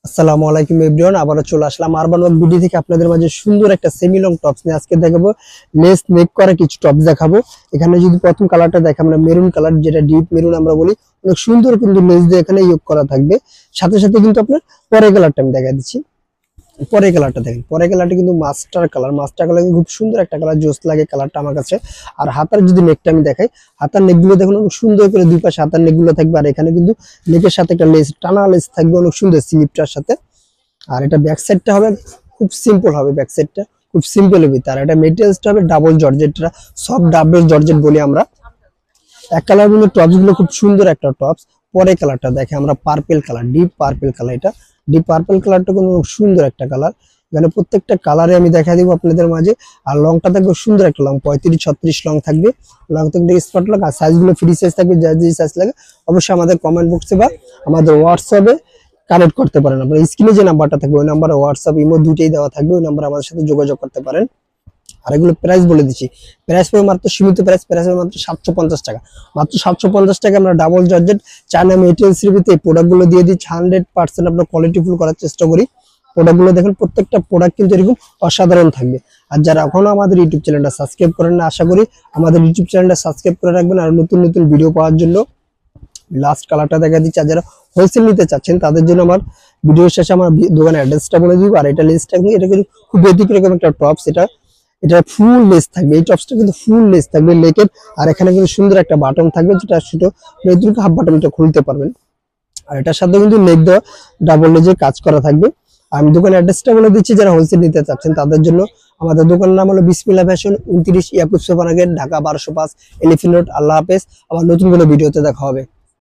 আসসালামু আলাইকুম এভরিওয়ান, আবারও চলে আসলাম আরবান ওয়ার্ক ভিডিও থেকে আপনাদের মাঝে সুন্দর একটা সেমি লং টপস নিয়ে আজকে দেখাবো। লেস নেক করা কিছু টপস দেখাবো। এখানে যদি প্রথম কালারটা দেখে আমরা মেরুন কালার, যেটা ডিপ মেরুন আমরা বলি, অনেক সুন্দর কিন্তু লেস দিয়ে এখানে ইয়োগ করা থাকবে। সাথে সাথে কিন্তু আপনার পরের কালারটা আমি দেখা দিচ্ছি। পরের কালারটা দেখেন, পরের কালারটা কিন্তু মাস্টার কালার। মাস্টার কালার খুব সুন্দর একটা কালার, জোস লাগে কালারটা আমার কাছে। আর হাতার যদি নেকটা আমি দেখাই, হাতার নেকগুলো দেখুন অনেক সুন্দর করে দুই পাশে হাতার নেকগুলো থাকবে। আর এখানে কিন্তু নেকের সাথে একটা লেস, টানা লেস থাকবে অনেক সুন্দর স্লিপটার সাথে। আর এটা ব্যাক সাইডটা হবে খুব সিম্পল হবে, ব্যাক সাইডটা খুব সিম্পল হবে। তার এটা মেটেরিয়ালসটা হবে ডাবল জর্জেটটা, সফট ডাবল জর্জেট বলি আমরা। এক কালার কিন্তু টপস গুলো খুব সুন্দর একটা টপস। পরের কালারটা দেখে আমরা purple colour, deep purple colour. এটা ডিপ পার্পল কালারটা কিন্তু সুন্দর একটা কালার। এখানে প্রত্যেকটা কালারে আমি দেখা দিব আপনাদের মাঝে। আর লংটা থাকবে সুন্দর একটা লং, 35-36 লং থাকবে। লং থাকবে স্পট লং। আর সাইজগুলো ফ্রি সাইজ থাকবে, যা যে সাইজ লাগে অবশ্যই আমাদের কমেন্ট বক্সে বা আমাদের হোয়াটসঅ্যাপে কানেক্ট করতে পারেন। আপনার স্ক্রিনে যে নাম্বারটা থাকবে ওই নাম্বারে হোয়াটসঅ্যাপ ইমো দুটেই দেওয়া থাকবে, ওই নাম্বারে আমাদের সাথে যোগাযোগ করতে পারেন। আর এগুলো প্রাইস বলে দিচ্ছি, প্রাইস পড়বে মাত্র সীমিত প্রাইস, প্রাইস হবে মাত্র 750 টাকা। মাত্র 750 টাকা আমরা ডাবল জর্জেট চায়না মেটেরিয়ালসের ভিতরে এই প্রোডাক্টগুলো দিয়ে দিচ্ছি। 100% আমরা কোয়ালিটি ফুল করার চেষ্টা করি। প্রোডাক্টগুলো দেখেন, প্রত্যেকটা প্রোডাক্ট কিন্তু এরকম অসাধারণ থাকবে। আর যারা এখনো আমাদের ইউটিউব চ্যানেলটা সাবস্ক্রাইব করেন না, আশা করি আমাদের ইউটিউব চ্যানেলটা সাবস্ক্রাইব করে রাখবেন আর নতুন নতুন ভিডিও পাওয়ার জন্য। লাস্ট কালারটা দেখা দিচ্ছি। আর যারা হোলসেল নিতে চাচ্ছেন তাদের জন্য আমার ভিডিও শেষে আমার দোকানের অ্যাড্রেসটা বলে দিব। আর এটা লিস্টটা কিন্তু এটা কিন্তু খুব ব্যতিক্রম একটা টপস। এটা ফুল লেস থাকবে, এই টপসটা কিন্তু ফুল লেস থাকবে লেকের। আর এখানে কিন্তু সুন্দর একটা বাটন থাকবে, যেটা ছোট এটুকু হাফ বাটনটা খুলতে পারবেন। আর এটার সাথে কিন্তু নেক দেওয়া ডাবল লেজের কাজ করা থাকবে। আমি দোকানের অ্যাড্রেসটা বলে দিচ্ছি, যারা হোলসেল নিতে চাচ্ছেন তাদের জন্য। আমাদের দোকানের নাম হলো বিসমিল্লাহ ফ্যাশন, 29 ইয়াকুব সোফানাগেট, ঢাকা 1205, এলিফ্যান্ট রোড। আল্লাহ হাফেজ। আবার নতুন কোনো ভিডিওতে দেখা হবে।